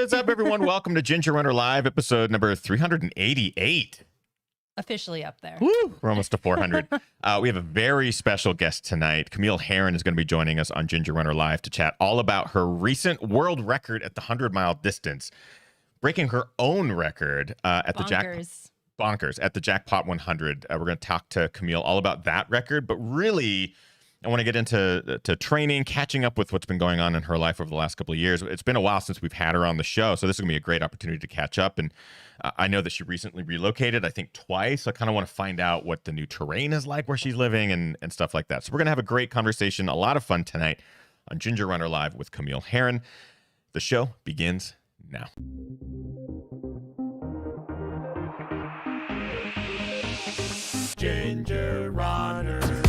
is up, everyone? Welcome to Ginger Runner Live, episode number 388. Officially up there. Woo! We're almost to 400. We have a very special guest tonight. Camille Herron is going to be joining us on Ginger Runner Live to chat all about her recent world record at the 100-mile distance, breaking her own record at the Jackpot 100. We're going to talk to Camille all about that record, but really, I want to get into training, catching up with what's been going on in her life over the last couple of years. It's been a while since we've had her on the show, so this is going to be a great opportunity to catch up. And I know that she recently relocated, I think twice. So I kind of want to find out what the new terrain is like where she's living and stuff like that. So we're going to have a great conversation, a lot of fun tonight on Ginger Runner Live with Camille Herron. The show begins now. Ginger Runner.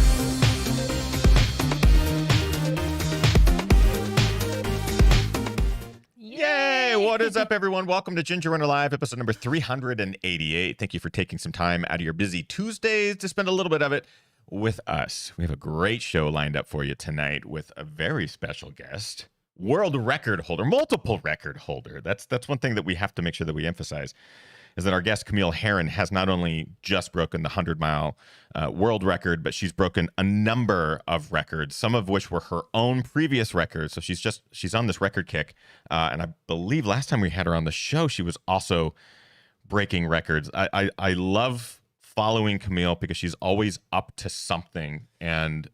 Yay! What is up, everyone? Welcome to Ginger Runner Live, episode number 388. Thank you for taking some time out of your busy Tuesdays to spend a little bit of it with us. We have a great show lined up for you tonight with a very special guest, world record holder, multiple record holder. That's one thing that we have to make sure that we emphasize, is that our guest, Camille Herron, has not only just broken the 100-mile world record, but she's broken a number of records, some of which were her own previous records. So she's on this record kick. And I believe last time we had her on the show, she was also breaking records. I love following Camille because she's always up to something. And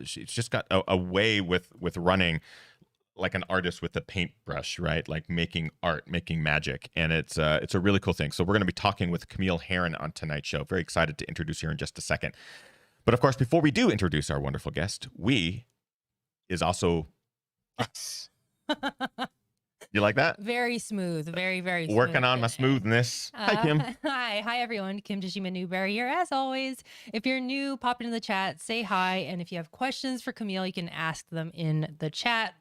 she's just got a way with running, like an artist with a paintbrush, right? Like making art, making magic. And it's a really cool thing. So we're going to be talking with Camille Herron on tonight's show. Very excited to introduce her in just a second. But of course, before we do introduce our wonderful guest, we is also us. You like that? Very smooth. Very, very smooth. Working on my smoothness. Hi, Kim. Hi, everyone. Kim Tashima Newberry here, as always. If you're new, pop into the chat, say hi. And if you have questions for Camille, you can ask them in the chat.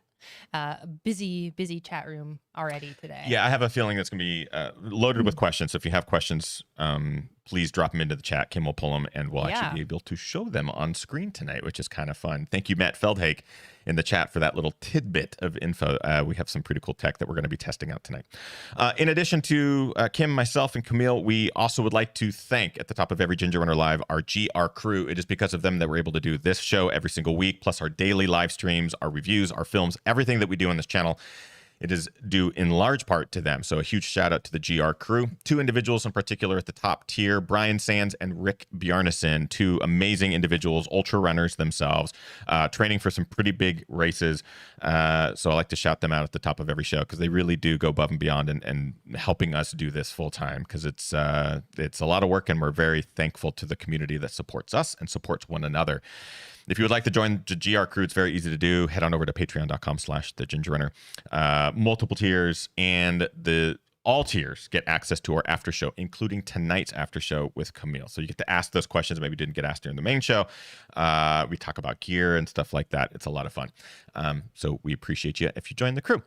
Busy chat room already today. Yeah, I have a feeling it's going to be loaded with questions. So if you have questions, please drop them into the chat. Kim will pull them, and we'll actually be able to show them on screen tonight, which is kind of fun. Thank you, Matt Feldhake, in the chat for that little tidbit of info. We have some pretty cool tech that we're going to be testing out tonight. In addition to Kim, myself, and Camille, we also would like to thank, at the top of every Ginger Runner Live, our GR crew. It is because of them that we're able to do this show every single week, plus our daily live streams, our reviews, our films, everything that we do on this channel. It is due in large part to them. So a huge shout out to the GR crew. Two individuals in particular at the top tier, Brian Sands and Rick Bjarnason, two amazing individuals, ultra runners themselves, training for some pretty big races. So I like to shout them out at the top of every show because they really do go above and beyond and helping us do this full time, because it's a lot of work, and we're very thankful to the community that supports us and supports one another. If you would like to join the GR crew, it's very easy to do. Head on over to patreon.com/thegingerrunner. Multiple tiers, and all tiers get access to our after show, including tonight's after show with Camille. So you get to ask those questions that maybe didn't get asked during the main show. We talk about gear and stuff like that. It's a lot of fun. So we appreciate you if you join the crew.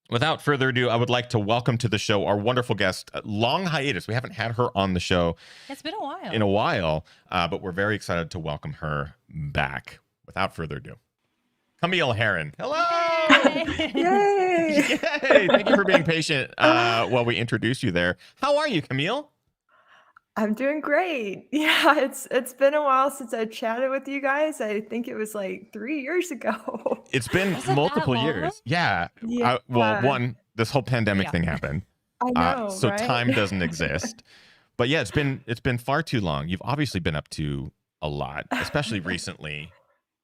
Without further ado, I would like to welcome to the show our wonderful guest. Long hiatus. We haven't had her on the show. It's been a while. In a while, but we're very excited to welcome her back. Without further ado, Camille Herron. Hello! Yay! Yay! Yay! Thank you for being patient while we introduce you there. How are you, Camille? I'm doing great. Yeah, it's been a while since I chatted with you guys. I think it was like 3 years ago. It's been multiple years. Yeah. One, this whole pandemic thing happened. I know, so right? time doesn't exist. But yeah, it's been far too long. You've obviously been up to a lot, especially recently.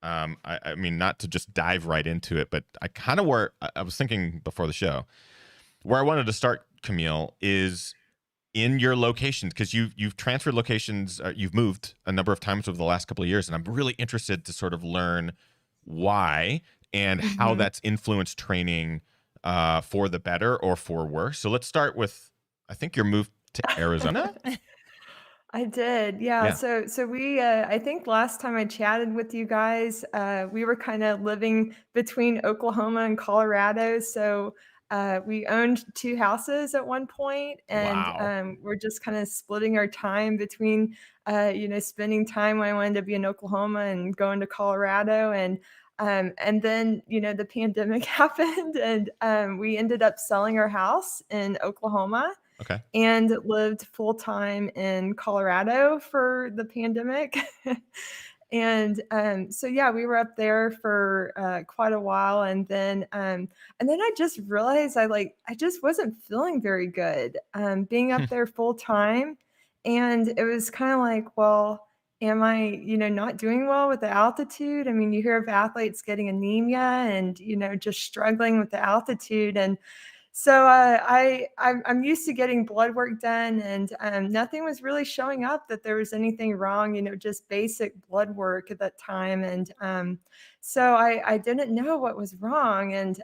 I mean, not to just dive right into it, but I was thinking before the show, where I wanted to start, Camille, is in your locations, because you've transferred locations, you've moved a number of times over the last couple of years, and I'm really interested to sort of learn why and how that's influenced training for the better or for worse. So let's start with, I think, your move to Arizona. I did. Yeah. So we, I think last time I chatted with you guys, we were kind of living between Oklahoma and Colorado. So we owned 2 houses at one point, and we're just kind of splitting our time between, spending time when I wanted to be in Oklahoma and going to Colorado. And And then, the pandemic happened, and we ended up selling our house in Oklahoma Okay. and lived full time in Colorado for the pandemic. And so yeah, we were up there for quite a while, and then I just realized I just wasn't feeling very good being up there full time, and it was kind of like, well, am I not doing well with the altitude? I mean, you hear of athletes getting anemia and just struggling with the altitude, and so I'm used to getting blood work done, and nothing was really showing up that there was anything wrong. Just basic blood work at that time, and so I didn't know what was wrong, and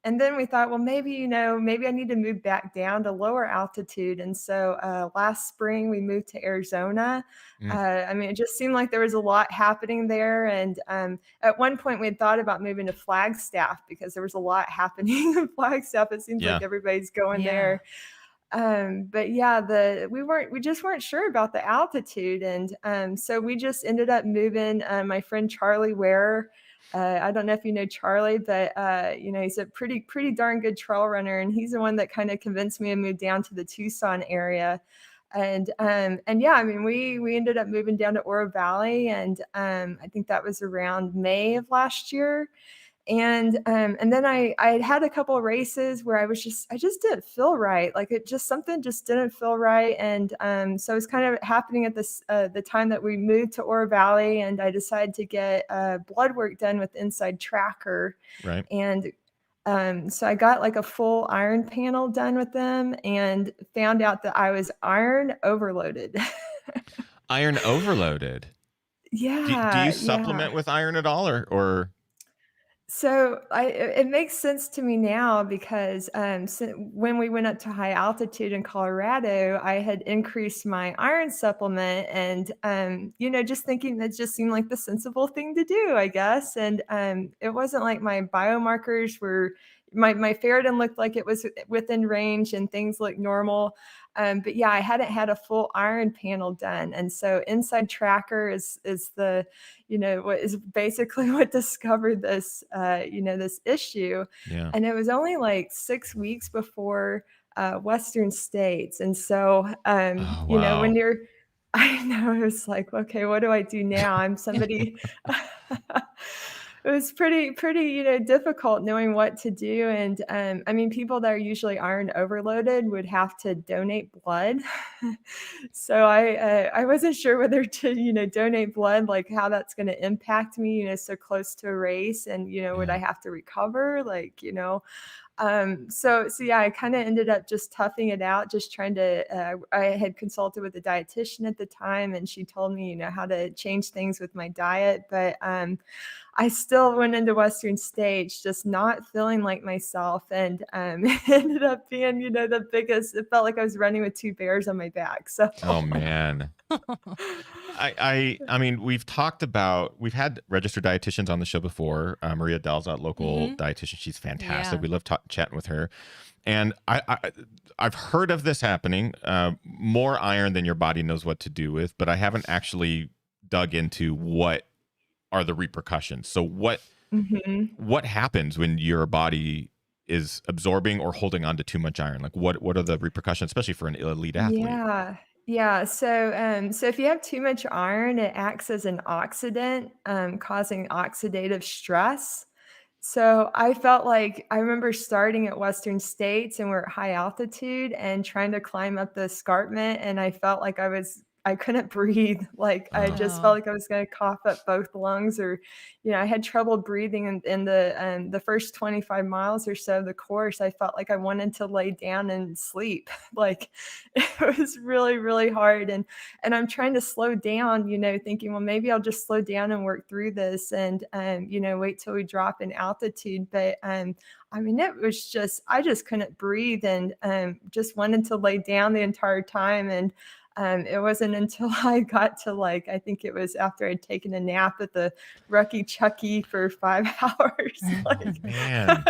then we thought, well, maybe I need to move back down to lower altitude, and so last spring we moved to Arizona. Mm. I mean, it just seemed like there was a lot happening there, and at one point we had thought about moving to Flagstaff because there was a lot happening in Flagstaff. It seems Yeah. like everybody's going there. But yeah, we just weren't sure about the altitude. And so we just ended up moving. My friend Charlie Ware, I don't know if you know Charlie, but he's a pretty darn good trail runner, and he's the one that kind of convinced me to move down to the Tucson area. And yeah, I mean, we ended up moving down to Oro Valley, and I think that was around May of last year. And then I had a couple of races where I just didn't feel right. Like something just didn't feel right. And so it was kind of happening at the time that we moved to Oro Valley, and I decided to get blood work done with Inside Tracker. Right. And so I got like a full iron panel done with them and found out that I was iron overloaded. Iron overloaded. Do you supplement with iron at all, or? So it makes sense to me now because when we went up to high altitude in Colorado, I had increased my iron supplement, and just thinking that just seemed like the sensible thing to do, I guess. And it wasn't like my biomarkers were. My ferritin looked like it was within range, and things looked normal. But yeah, I hadn't had a full iron panel done, and so Inside Tracker is the what is basically what discovered this this issue. Yeah. And it was only like 6 weeks before Western States, and so Oh, wow. when you're I know, it was like, okay, what do I do now? I'm somebody. It was pretty, difficult knowing what to do. And I mean, people that are usually iron overloaded would have to donate blood. So I wasn't sure whether to, donate blood, like how that's going to impact me, so close to a race, and, would I have to recover? Like, so yeah, I kind of ended up just toughing it out, just trying to, I had consulted with a dietitian at the time, and she told me, how to change things with my diet. But I still went into Western States just not feeling like myself, and it ended up being, the biggest. It felt like I was running with two bears on my back. So. Oh man. I mean, we've had registered dietitians on the show before. Maria Dell's a local dietitian. She's fantastic. Yeah. We love chatting with her. And I've heard of this happening, more iron than your body knows what to do with, but I haven't actually dug into what are the repercussions. So what happens when your body is absorbing or holding on to too much iron? Like what are the repercussions, especially for an elite athlete? Yeah. So if you have too much iron, it acts as an oxidant, causing oxidative stress. So I felt like I remember starting at Western States, and we're at high altitude and trying to climb up the escarpment, and I felt like I couldn't breathe. Like I just felt like I was going to cough up both lungs, or, I had trouble breathing in the first 25 miles or so of the course. I felt like I wanted to lay down and sleep. Like it was really, really hard. And I'm trying to slow down, thinking, well, maybe I'll just slow down and work through this, and, wait till we drop in altitude. But, I mean, it was I just couldn't breathe, and just wanted to lay down the entire time. And it wasn't until I got to I think it was after I'd taken a nap at the Rucky Chucky for 5 hours. Man.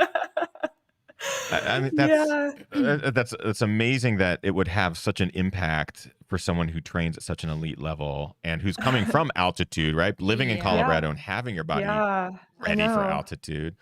I mean, that's amazing that it would have such an impact for someone who trains at such an elite level and who's coming from altitude, right? Living in Colorado and having your body ready for altitude.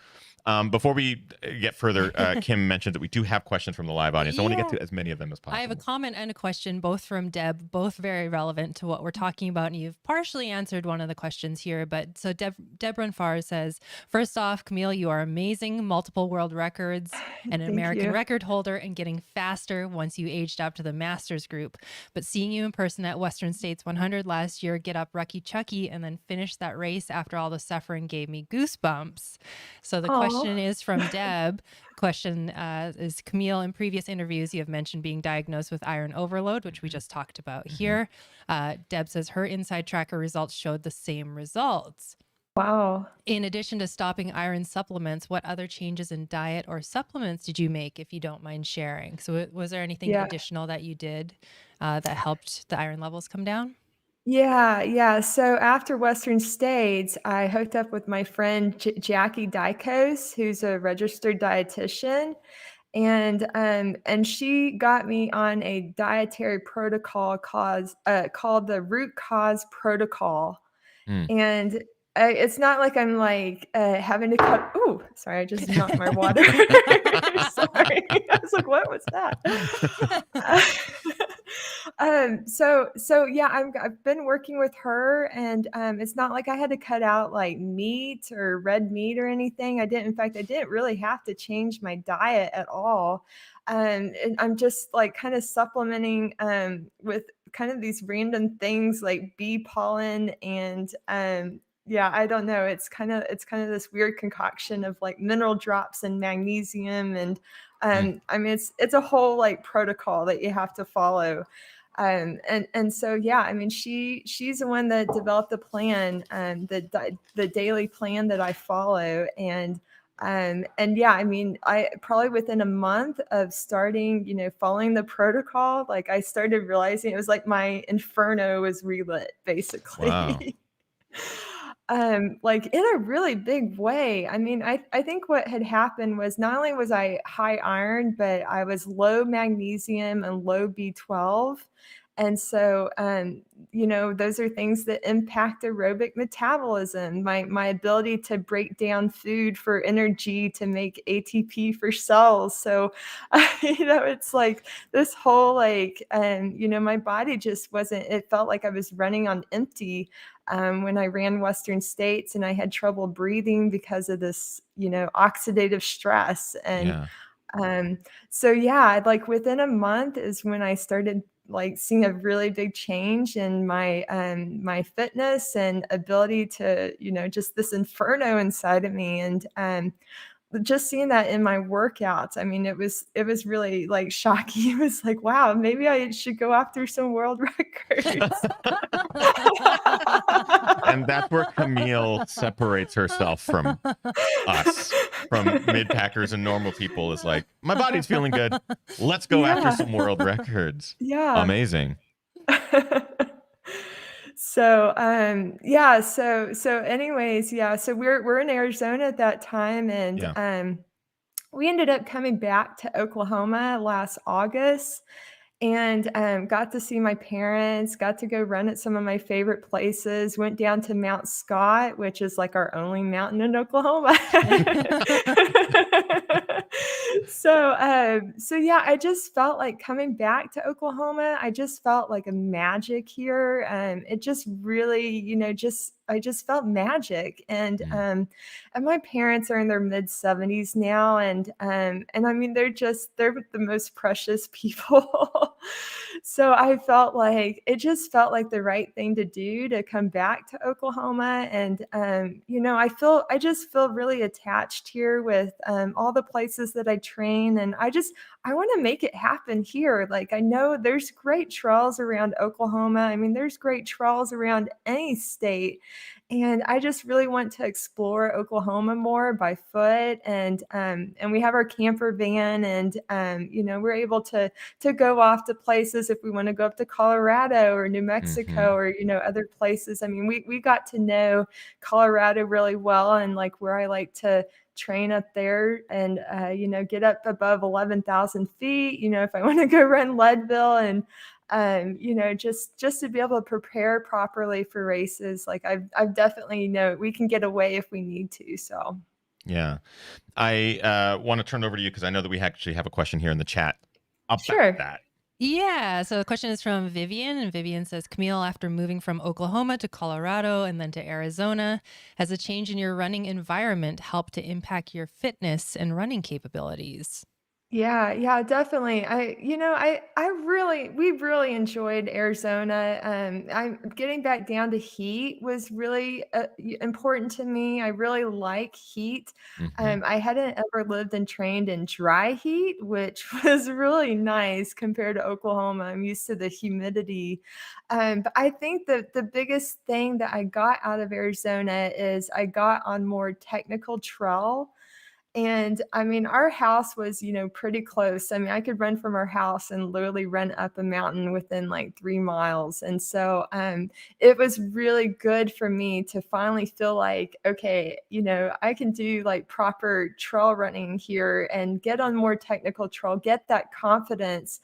Before we get further, Kim mentioned that we do have questions from the live audience. I want to get to as many of them as possible. I have a comment and a question, both from Deb, both very relevant to what we're talking about. And you've partially answered one of the questions here. But so Deb Runfar says, first off, Camille, you are amazing, multiple world records and an American record holder, and getting faster once you aged up to the masters group. But seeing you in person at Western States 100 last year, get up Rucky Chucky, and then finish that race after all the suffering gave me goosebumps. So the question is from Deb. Question is, Camille, in previous interviews, you have mentioned being diagnosed with iron overload, which we just talked about here. Deb says her inside tracker results showed the same results. Wow. In addition to stopping iron supplements, what other changes in diet or supplements did you make, if you don't mind sharing? So was there anything additional that you did that helped the iron levels come down? Yeah. So after Western States, I hooked up with my friend Jackie Dykos, who's a registered dietitian, and she got me on a dietary protocol called the Root Cause Protocol. And it's not like I'm like having to cut. Oh, sorry, I just knocked my water. Sorry, I was like, what was that? So yeah, I've been working with her, and it's not like I had to cut out like meat or red meat or anything. In fact, I didn't really have to change my diet at all. And I'm just like kind of supplementing with kind of these random things like bee pollen and yeah, I don't know. It's kind of this weird concoction of like mineral drops and magnesium, and I mean it's a whole like protocol that you have to follow. And so yeah, I mean she's the one that developed the plan, the daily plan that I follow, and yeah, I mean I probably within a month of starting, following the protocol, like I started realizing it was like my inferno was relit basically. Wow. Like in a really big way. I mean, I think what had happened was not only was I high iron, but I was low magnesium and low B12. And so, those are things that impact aerobic metabolism, my ability to break down food for energy to make ATP for cells. So, it's like this whole my body just wasn't, it felt like I was running on empty when I ran Western States, and I had trouble breathing because of this, oxidative stress. And so yeah, like within a month is when I started like seeing a really big change in my my fitness and ability to, just this inferno inside of me. And just seeing that in my workouts, I mean, it was really like shocking. It was like, wow, maybe I should go after some world records. And that's where Camille separates herself from us, from mid-packers and normal people, is like, my body's feeling good. Let's go after some world records. Yeah. Amazing. So so anyways, so we're in Arizona at that time, and we ended up coming back to Oklahoma last August, and got to see my parents, got to go run at some of my favorite places, went down to Mount Scott, which is like our only mountain in Oklahoma. So yeah, I just felt like coming back to Oklahoma, I just felt like a magic here. It just really, I just felt magic. And my parents are in their mid 70s now. And I mean, they're the most precious people. So I felt like, it just felt like the right thing to do to come back to Oklahoma. And, I just feel really attached here with all the places that I train. And I want to make it happen here. Like, I know there's great trails around Oklahoma. I mean, there's great trails around any state. And I just really want to explore Oklahoma more by foot. And we have our camper van, and, we're able to go off to places if we want to go up to Colorado or New Mexico or, other places. I mean, we got to know Colorado really well, and like where I like to train up there, and, get up above 11,000 feet, if I want to go run Leadville. And Just to be able to prepare properly for races. Like I've definitely, we can get away if we need to. So. Yeah. I want to turn over to you because I know that we actually have a question here in the chat about Sure. that. Yeah. So the question is from Vivian, and Vivian says, Camille, after moving from Oklahoma to Colorado and then to Arizona, has a change in your running environment helped to impact your fitness and running capabilities? Yeah, definitely. We really enjoyed Arizona. I'm getting back down to heat was really important to me. I really like heat. Mm-hmm. I hadn't ever lived and trained in dry heat, which was really nice compared to Oklahoma. I'm used to the humidity. But I think that the biggest thing that I got out of Arizona is I got on more technical trail. And I mean, our house was, pretty close. I mean, I could run from our house and literally run up a mountain within like 3 miles. And so it was really good for me to finally feel like, okay, I can do like proper trail running here and get on more technical trail, get that confidence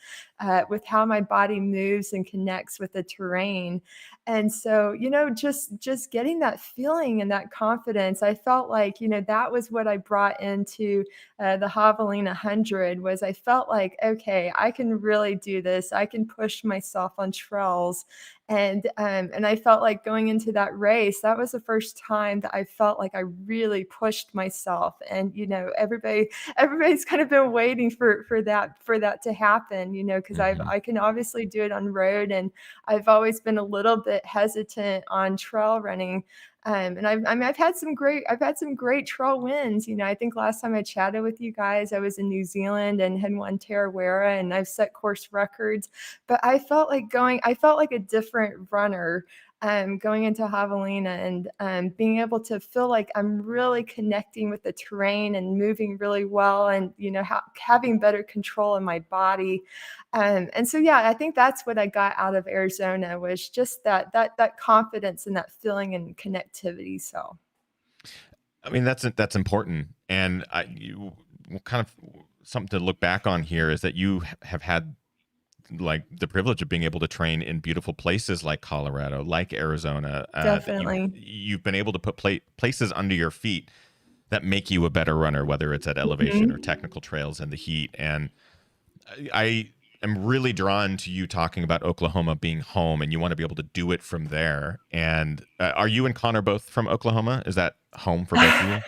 with how my body moves and connects with the terrain. And so, just getting that feeling and that confidence, I felt like, that was what I brought into the Javelina 100 was I felt like, okay, I can really do this. I can push myself on trails. And I felt like going into that race, that was the first time that I felt like I really pushed myself. And, everybody's kind of been waiting for that to happen, because Mm-hmm. I can obviously do it on road, and I've always been a little bit hesitant on trail running. And I've had some great trail wins. I think last time I chatted with you guys, I was in New Zealand and had won Tarawera, and I've set course records. But I felt like a different runner going into Javelina, and being able to feel like I'm really connecting with the terrain and moving really well, and having better control in my body. And so, yeah, I think that's what I got out of Arizona was just that confidence and that feeling and connectivity. So, I mean, that's important. And you kind of something to look back on here is that you have had like the privilege of being able to train in beautiful places like Colorado, like Arizona, that definitely. you've been able to put places under your feet that make you a better runner, whether it's at elevation or Mhm. technical trails and the heat. And I am really drawn to you talking about Oklahoma being home, and you want to be able to do it from there. And are you and Connor both from Oklahoma? Is that home for both of you?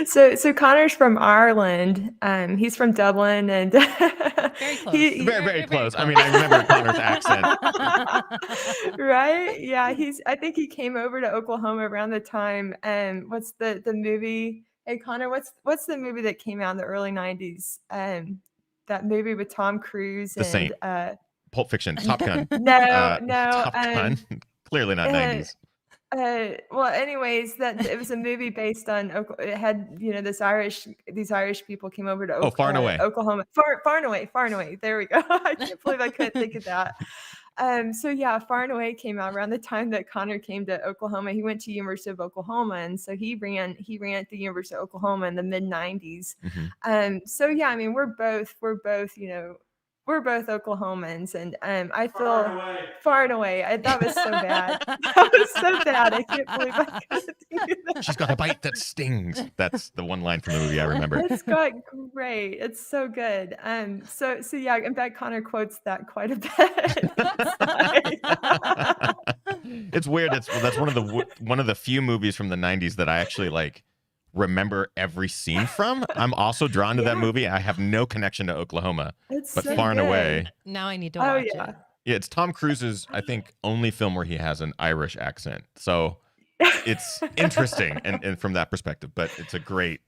So Connor's from Ireland. He's from Dublin, and Very close. he Very, very close. I mean, I remember Connor's accent. right? Yeah, I think he came over to Oklahoma around the time. What's the movie? Hey Connor, what's the movie that came out in the early 90s? That movie with Tom Cruise The and Saint, Pulp Fiction, Top Gun. no, Top Gun. Clearly not uh, 90s. well, anyways, that it was a movie based on it had these Irish people came over to Oh, Far and Away. Oklahoma, far and away. There we go. I can't believe I couldn't think of that. So yeah, Far and Away came out around the time that Connor came to Oklahoma. He went to University of Oklahoma, and so he ran at the University of Oklahoma in the mid '90s. Mm-hmm. So yeah, I mean, we're both Oklahomans, and I feel far and away. That was so bad. That was so bad. I can't believe I couldn't think of that. She's got a bite that stings. That's the one line from the movie I remember. It's got great. It's so good. So yeah, in fact, Connor quotes that quite a bit. It's weird. That's one of the few movies from the 90s that I actually like remember every scene from. I'm also drawn to that Yeah, movie. I have no connection to Oklahoma, it's but so Far and good. Away. Now I need to Oh watch yeah. it. Yeah, it's Tom Cruise's, I think, only film where he has an Irish accent. So it's interesting and from that perspective, but it's a great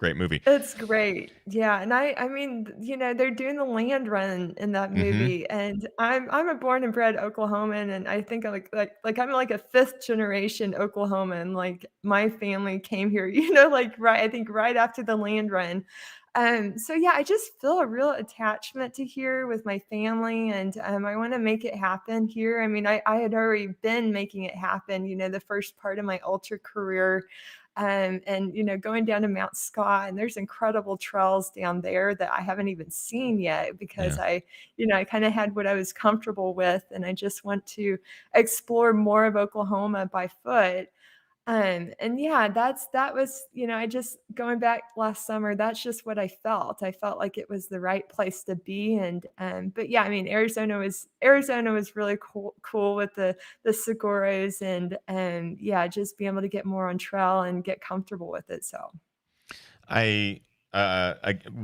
movie. It's great. Yeah, and I mean, they're doing the land run in that Mm-hmm. movie, and I'm a born and bred Oklahoman, and I think I'm like I'm like a fifth generation Oklahoman. Like my family came here, like I think right after the land run. So yeah, I just feel a real attachment to here with my family, and I want to make it happen here. I mean, I had already been making it happen, the first part of my ultra career. and going down to Mount Scott, and there's incredible trails down there that I haven't even seen yet because Yeah. I kind of had what I was comfortable with, and I just want to explore more of Oklahoma by foot. And yeah, that was, I just going back last summer, that's just what I felt. I felt like it was the right place to be. And but yeah, I mean, Arizona was really cool with the saguaros and yeah, just being able to get more on trail and get comfortable with it. So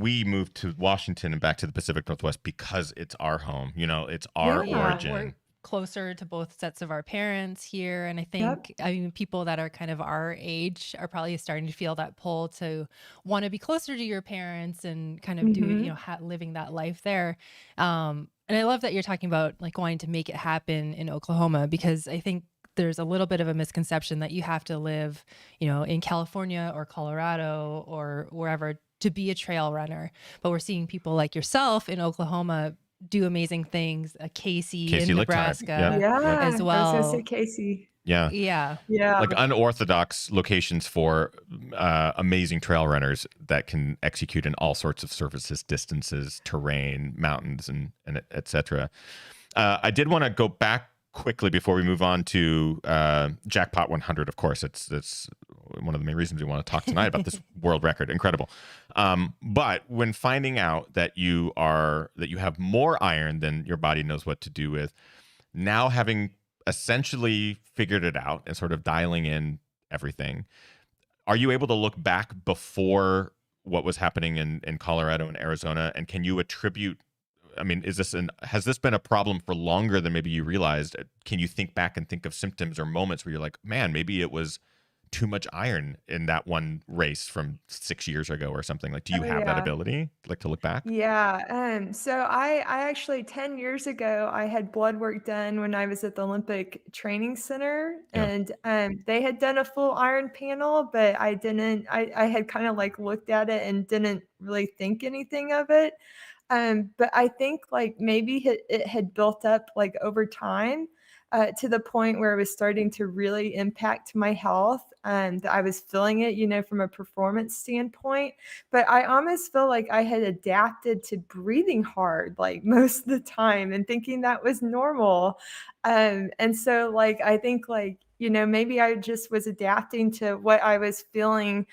We moved to Washington and back to the Pacific Northwest because it's our home. It's our yeah, We're origin. closer to both sets of our parents here. And I yep, think, I mean, people that are kind of our age are probably starting to feel that pull to want to be closer to your parents and kind of do, hmm, living that life there. And I love that you're talking about like wanting to make it happen in Oklahoma, because I think there's a little bit of a misconception that you have to live, in California or Colorado or wherever to be a trail runner. But we're seeing people like yourself in Oklahoma do amazing things, Casey Casey in Lickteig. Yep. Nebraska Yep. as yeah. I was gonna say well. Casey. Yeah. Yeah. Yeah, Like unorthodox locations for amazing trail runners that can execute in all sorts of surfaces, distances, terrain, mountains, and et cetera. I did want to go back quickly before we move on to Jackpot 100. Of course, it's one of the main reasons we want to talk tonight about this world record. Incredible. But when finding out that you have more iron than your body knows what to do with, now having essentially figured it out and sort of dialing in everything, are you able to look back before what was happening in Colorado and Arizona, and can you attribute, I mean, has this been a problem for longer than maybe you realized? Can you think back and think of symptoms or moments where you're like, man, maybe it was too much iron in that one race from 6 years ago or something? Like, do you oh have that yeah. ability, like, to look back? Yeah, so I actually 10 years ago I had blood work done when I was at the Olympic Training Center, Yeah. and they had done a full iron panel, but I didn't. I had kind of like looked at it and didn't really think anything of it. But I think like maybe it had built up like over time to the point where it was starting to really impact my health, and I was feeling it, from a performance standpoint. But I almost feel like I had adapted to breathing hard like most of the time and thinking that was normal. And so like I think like, maybe I just was adapting to what I was feeling,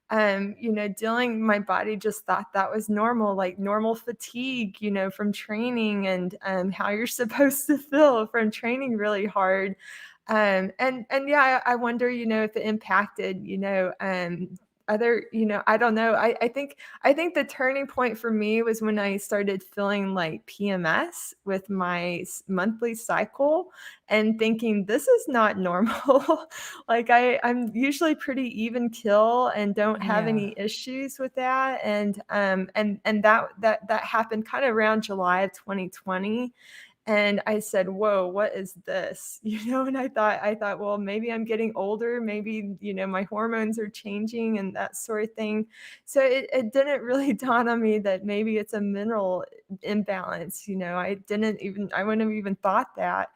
dealing my body just thought that was normal, like normal fatigue, from training, and how you're supposed to feel from training really hard. And yeah, I wonder, if it impacted, other, I don't know. I think the turning point for me was when I started feeling like PMS with my monthly cycle and thinking this is not normal. Like I'm usually pretty even kill and don't have Yeah. any issues with that. And that happened kind of around July of 2020. And I said, "Whoa, what is this?" And I thought, well, maybe I'm getting older, maybe, my hormones are changing and that sort of thing. So it didn't really dawn on me that maybe it's a mineral imbalance. I wouldn't have even thought that.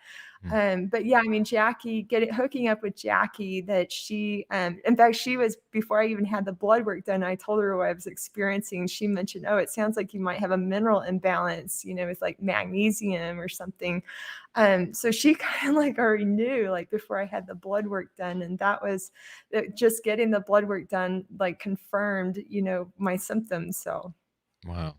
Hmm. But yeah, I mean, hooking up with Jackie, that in fact, she was, before I even had the blood work done, I told her what I was experiencing. She mentioned, oh, it sounds like you might have a mineral imbalance, with like magnesium or something. So she kind of like already knew, like before I had the blood work done. And that was just getting the blood work done, like confirmed, my symptoms. So Wow.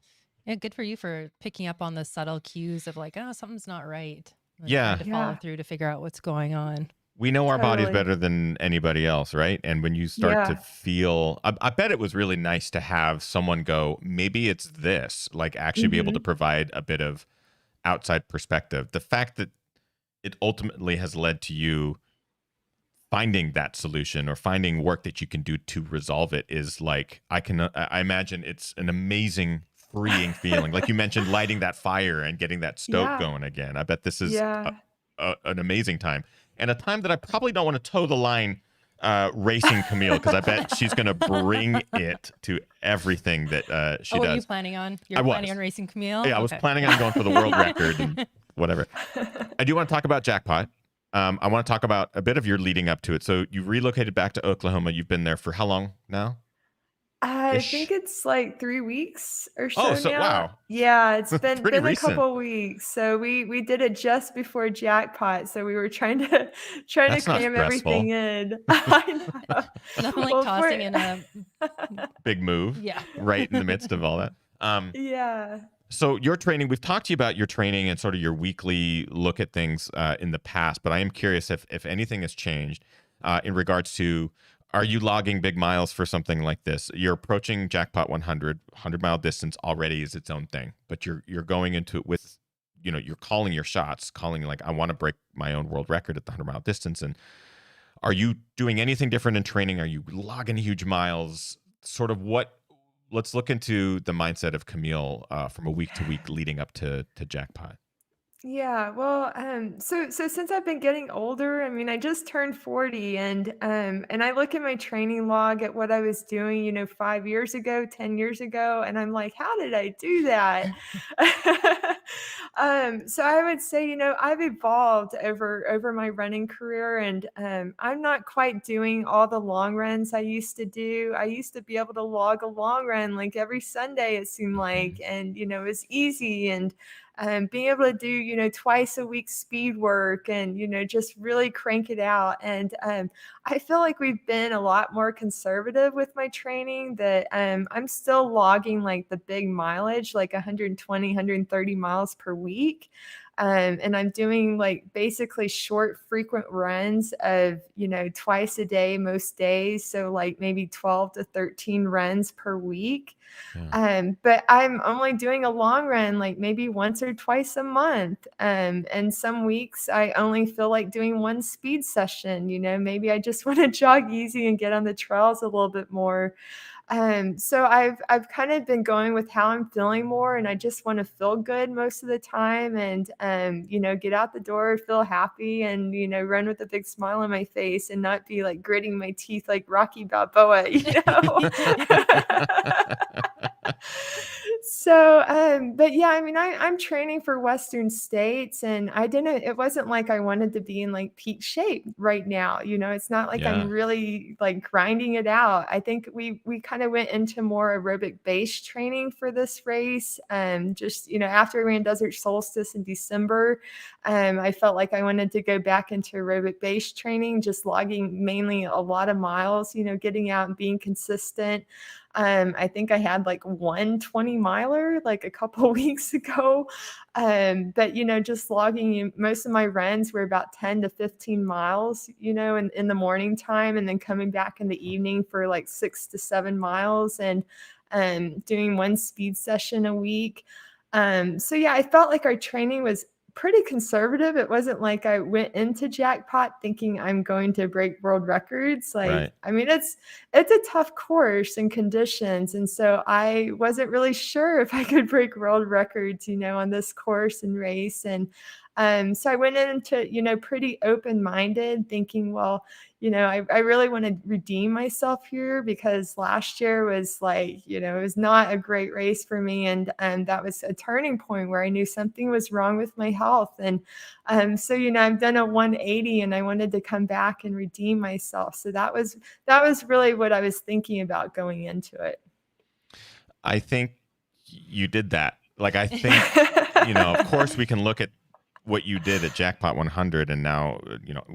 Yeah. Good for you for picking up on the subtle cues of like, oh, something's not right. And trying Yeah. to follow yeah, through to figure out what's going on. We know our bodies totally. better than anybody else, right? And when you start to Yeah. feel, I bet it was really nice to have someone go, maybe it's this, like actually be able to Hmm. provide a bit of outside perspective. The fact that it ultimately has led to you finding that solution or finding work that you can do to resolve it is like, I imagine it's an amazing, freeing feeling. Like you mentioned, lighting that fire and getting that stoke Yeah. going again. I bet this is Yeah. an amazing time, and a time that I probably don't want to toe the line racing Camille, because I bet she's going to bring it to everything that she Oh, are you does. planning on? I You're planning was. on racing Camille? Yeah, I was Okay. planning on going for the world record and whatever. I do want to talk about Jackpot. I want to talk about a bit of your leading up to it. So you relocated back to Oklahoma. You've been there for how long now? I think Ish. it's like 3 weeks or Oh, so so now. wow, Yeah, it's been pretty been a recent. couple weeks. So we did it just before Jackpot. So we were trying to That's not cram everything stressful. in. I know. Nothing like Well, for tossing in a Big move, yeah. right in the midst of all that. yeah. So your training, we've talked to you about your training and sort of your weekly look at things in the past, but I am curious if anything has changed in regards to, are you logging big miles for something like this? You're approaching Jackpot 100 mile distance already is its own thing, but you're going into it with, you're calling your shots, calling like, I want to break my own world record at the 100-mile distance. And are you doing anything different in training? Are you logging huge miles? Sort of let's look into the mindset of Camille from a week to week leading up to Jackpot. Yeah, well, so since I've been getting older, I mean, I just turned 40, and I look at my training log at what I was doing, 5 years ago, 10 years ago, and I'm like, how did I do that? So I would say, I've evolved over my running career, and I'm not quite doing all the long runs I used to do. I used to be able to log a long run like every Sunday, it seemed like, and it was easy, and being able to do, twice a week speed work and, just really crank it out. And I feel like we've been a lot more conservative with my training, that I'm still logging like the big mileage, like 120, 130 miles per week. And I'm doing like basically short, frequent runs of, twice a day, most days. So like maybe 12 to 13 runs per week. Yeah. But I'm only doing a long run like maybe once or twice a month. And some weeks I only feel like doing one speed session. Maybe I just want to jog easy and get on the trails a little bit more. So I've kind of been going with how I'm feeling more, and I just want to feel good most of the time, and get out the door, feel happy, and run with a big smile on my face, and not be like gritting my teeth like Rocky Balboa. So, but yeah, I mean, I'm training for Western States, and it wasn't like I wanted to be in like peak shape right now. It's not like I'm Yeah. really like grinding it out. I think we kind of went into more aerobic based training for this race. Just, after I ran Desert Solstice in December, I felt like I wanted to go back into aerobic based training, just logging mainly a lot of miles, getting out and being consistent. I think I had like one 20-miler like a couple weeks ago. But just logging, most of my runs were about 10 to 15 miles, in the morning time, and then coming back in the evening for like 6 to 7 miles, and doing one speed session a week. So yeah, I felt like our training was pretty conservative. It wasn't like I went into Jackpot thinking I'm going to break world records. Like, Right. I mean, it's a tough course and conditions. And so I wasn't really sure if I could break world records, on this course and race. And so I went into, pretty open-minded, thinking, well, I really want to redeem myself here, because last year was like, it was not a great race for me. And that was a turning point where I knew something was wrong with my health. And so, I've done a 180, and I wanted to come back and redeem myself. So that was really what I was thinking about going into it. I think you did that. Like, I think, of course we can look at what you did at Jackpot 100 and now,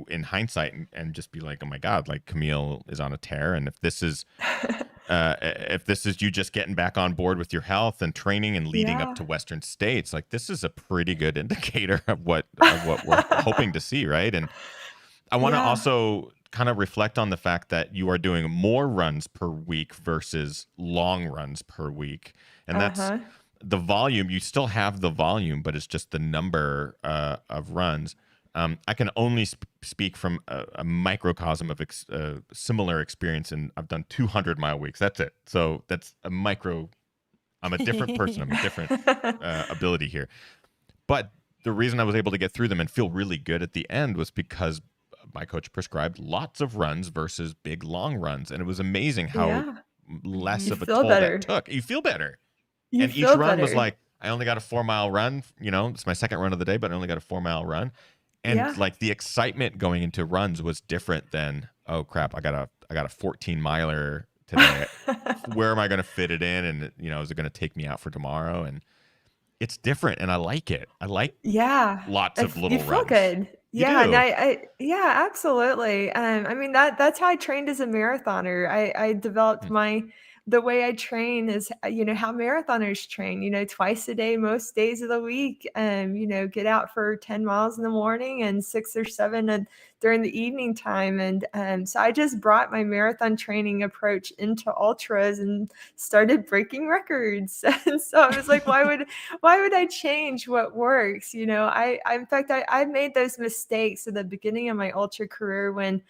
in hindsight, and just be like, oh my God, like Camille is on a tear. And if this is you just getting back on board with your health and training and leading up Yeah. to Western States, like this is a pretty good indicator of what we're hoping to see. Right. And I want to Yeah. also kind of reflect on the fact that you are doing more runs per week versus long runs per week. And that's Uh-huh. the volume. You still have the volume, but it's just the number of runs. I can only speak from a microcosm of similar experience, and I've done 200-mile weeks. That's it. So that's a micro. I'm a different person. I'm a different ability here. But the reason I was able to get through them and feel really good at the end was because my coach prescribed lots of runs versus big long runs, and it was amazing how Yeah. less You of a feel toll better. that took. You feel better. You And each feel run was better. like, I only got a 4-mile run. It's my second run of the day, but I only got a 4-mile run. And Yeah. like the excitement going into runs was different than, oh crap, I got a 14 miler today. Where am I going to fit it in? And is it going to take me out for tomorrow? And it's different, and I like it. I like Yeah. lots of You little feel runs. good. You Yeah, and do. yeah, absolutely. I mean that's how I trained as a marathoner. I developed Hmm. the way I train is how marathoners train, twice a day, most days of the week. Get out for 10 miles in the morning and 6 or 7 during the evening time. And so I just brought my marathon training approach into ultras and started breaking records. And so I was like, why would I change what works? In fact, I made those mistakes at the beginning of my ultra career when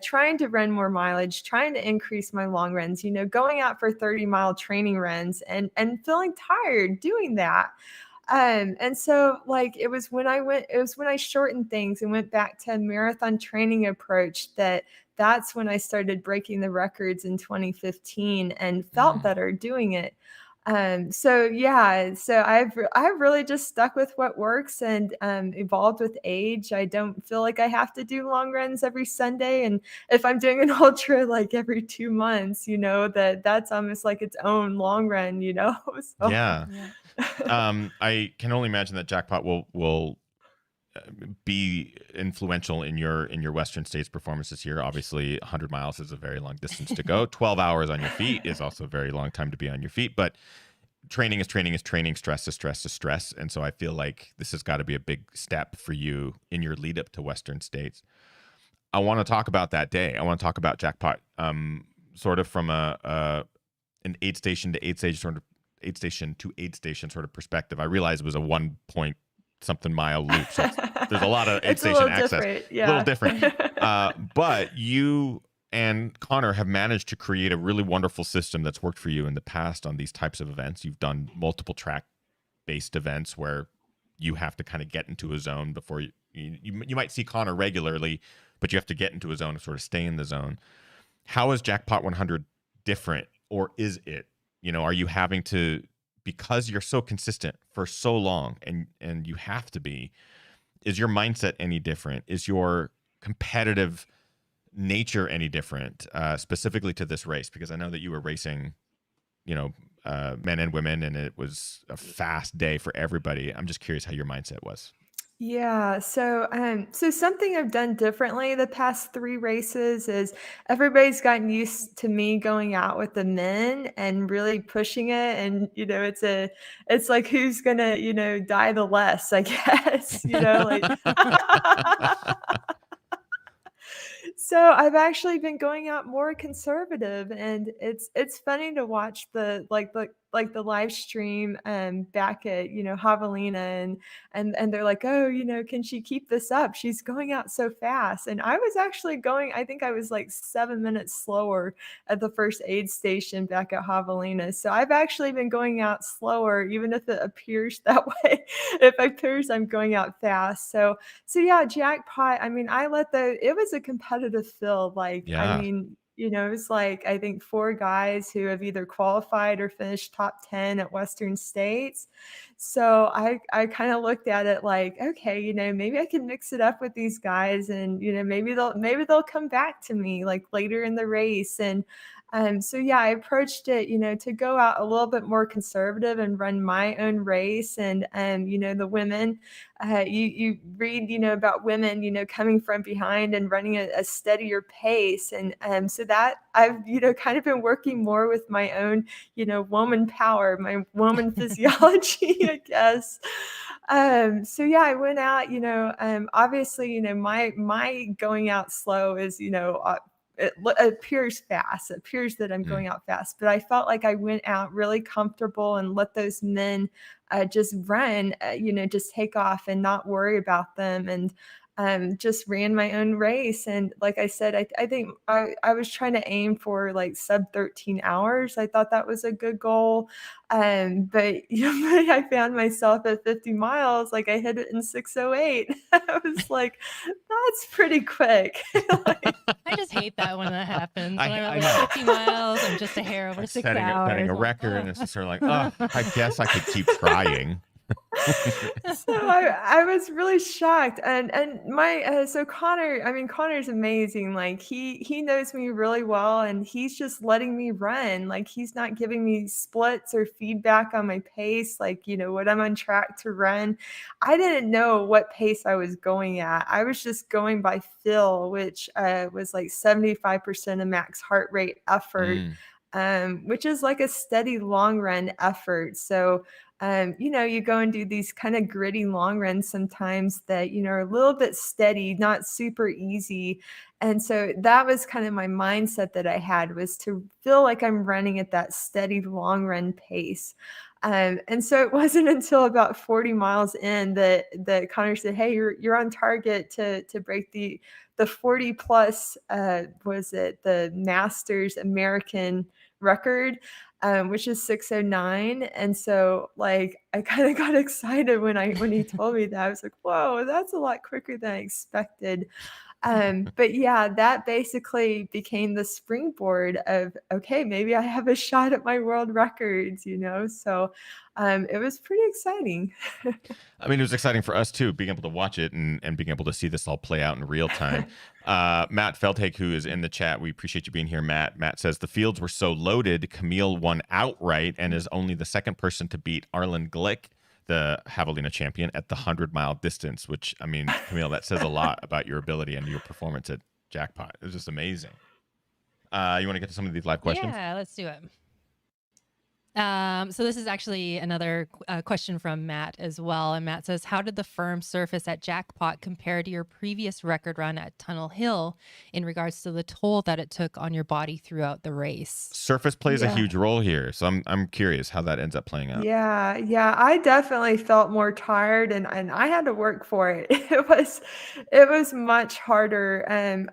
trying to run more mileage, trying to increase my long runs, going out for 30-mile training runs and feeling tired doing that. And so like it was when I shortened things and went back to a marathon training approach that's when I started breaking the records in 2015 and felt better doing it. So yeah, so I've really just stuck with what works and evolved with age. I don't feel like I have to do long runs every Sunday, and if I'm doing an ultra like every 2 months, that's almost like its own long run, So Yeah. Yeah. I can only imagine that Jackpot will be influential in your Western States performance this year. Obviously, 100 miles is a very long distance to go. 12 hours on your feet is also a very long time to be on your feet. But training is training is training. Stress is stress is stress. And so I feel like this has got to be a big step for you in your lead up to Western States. I want to talk about that day. I want to talk about Jackpot, sort of from an aid station to aid station sort of aid station to aid station sort of perspective. I realized it was a 1 point something mile loop, so there's a lot of aid it's a station little access. different. A little Yeah. different. But you and Connor have managed to create a really wonderful system that's worked for you in the past on these types of events. You've done multiple track-based events where you have to kind of get into a zone before you might see Connor regularly, but you have to get into a zone to sort of stay in the zone. How is Jackpot 100 different, or is it? Are you having to, because you're so consistent for so long and you have to be, is your mindset any different? Is your competitive nature any different, specifically to this race? Because I know that you were racing, men and women, and it was a fast day for everybody. I'm just curious how your mindset was. Yeah, so something I've done differently the past 3 races is everybody's gotten used to me going out with the men and really pushing it, and it's like who's gonna die the less, I guess, like. So I've actually been going out more conservative, and it's funny to watch the live stream back at Javelina, and they're like, oh, can she keep this up? She's going out so fast. And I was actually going, I think I was like 7 minutes slower at the first aid station back at Javelina. So I've actually been going out slower, even if it appears that way. If it appears I'm going out fast. So yeah, Jackpot, I mean, it was a competitive field. Like, I Yeah. mean, it was like, I think 4 guys who have either qualified or finished top 10 at Western States. So I kind of looked at it like, okay, maybe I can mix it up with these guys and, maybe they'll come back to me like later in the race. And so yeah, I approached it, to go out a little bit more conservative and run my own race. And the women, you read, about women, coming from behind and running a steadier pace. And so that I've, kind of been working more with my own, woman power, my woman physiology, I guess. So yeah, I went out, obviously, my going out slow is, it appears fast. It appears that I'm going out fast, but I felt like I went out really comfortable and let those men just run, just take off and not worry about them. And just ran my own race. And like I said, I think I was trying to aim for like sub 13 hours. I thought that was a good goal. But I found myself at 50 miles, like I hit it in 6:08. I was like, that's pretty quick. I just hate that when that happens. When I I'm know. like 50 miles, I'm just a hair over 6 setting hours. a record, and it's just sort of like, oh, I guess I could keep trying. So I was really shocked, and my so Connor, I mean Connor's amazing. Like he knows me really well, and he's just letting me run. Like he's not giving me splits or feedback on my pace. Like what I'm on track to run. I didn't know what pace I was going at. I was just going by feel, which was like 75% of max heart rate effort. Mm, Which is like a steady long run effort. So you go and do these kind of gritty long runs sometimes that, are a little bit steady, not super easy. And so that was kind of my mindset that I had, was to feel like I'm running at that steady long run pace. And so it wasn't until about 40 miles in that Connor said, "Hey, you're on target to break the 40 plus, was it the Masters American record, which is 6:09." And so like I kind of got excited when he told me that. I was like, "Whoa, that's a lot quicker than I expected." But yeah, that basically became the springboard of, okay, maybe I have a shot at my world records. So it was pretty exciting. I mean, it was exciting for us too, being able to watch it and being able to see this all play out in real time. Matt Feldhake, who is in the chat, we appreciate you being here, Matt. Matt says the fields were so loaded, Camille won outright and is only the second person to beat Arlen Glick, the Javelina champion, at the 100-mile distance, which, I mean, Camille, that says a lot about your ability and your performance at Jackpot. It was just amazing. You want to get to some of these live questions? Yeah, let's do it. So this is actually another question from Matt as well. And Matt says, how did the firm surface at Jackpot compare to your previous record run at Tunnel Hill in regards to the toll that it took on your body throughout the race? Surface plays a Yeah. huge role here. So I'm curious how that ends up playing out. Yeah, I definitely felt more tired, and I had to work for it. It was much harder.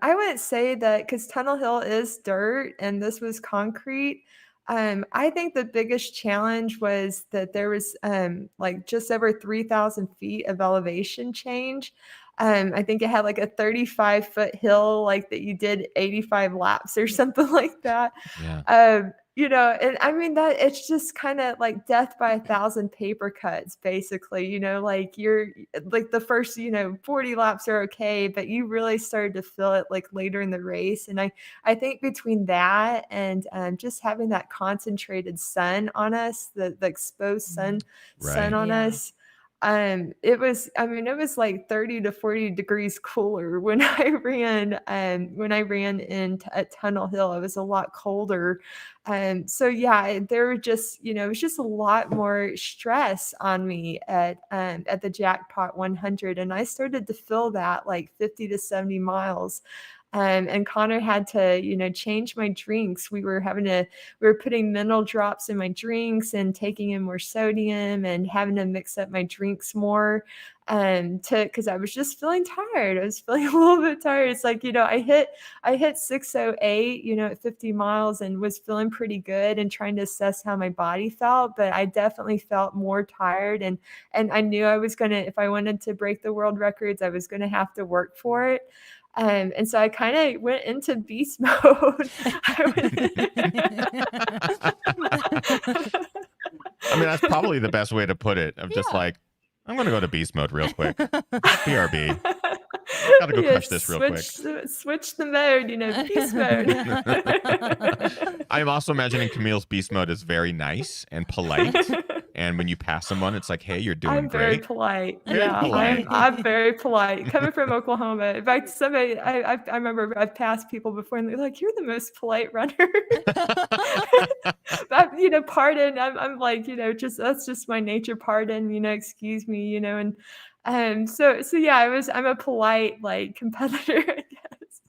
I wouldn't say that, because Tunnel Hill is dirt and this was concrete. I think the biggest challenge was that there was like just over 3,000 feet of elevation change. I think it had like a 35-foot hill, like that you did 85 laps or something like that. Yeah. And I mean that it's just kind of like death by a thousand paper cuts, basically. Like you're like the first, 40 laps are okay, but you really started to feel it like later in the race. And I think between that and just having that concentrated sun on us, the exposed sun Right. on Yeah. us, it was like 30 to 40 degrees cooler when I ran in at Tunnel Hill. It was a lot colder. So yeah, there were just, it was just a lot more stress on me at the Jackpot 100. And I started to feel that like 50 to 70 miles. And Connor had to, change my drinks. We were putting mineral drops in my drinks and taking in more sodium and having to mix up my drinks more. Because I was just feeling tired. I was feeling a little bit tired. It's like, I hit 6:08, at 50 miles, and was feeling pretty good and trying to assess how my body felt. But I definitely felt more tired. And I knew I was going to, if I wanted to break the world records, I was going to have to work for it. And so I kind of went into beast mode. I mean, that's probably the best way to put it. Of just like, I'm going to go to beast mode real quick. BRB. Gotta go crush this real quick. Switch the mode, beast mode. I'm also imagining Camille's beast mode is very nice and polite. And when you pass someone, it's like, hey, you're doing I'm very great. polite. Very Yeah, polite. I'm very polite. Coming from Oklahoma. In fact, somebody I remember I've passed people before and they're like, "You're the most polite runner." But, pardon. I'm like, just that's just my nature. Pardon, excuse me, and so yeah, I'm a polite like competitor, I guess.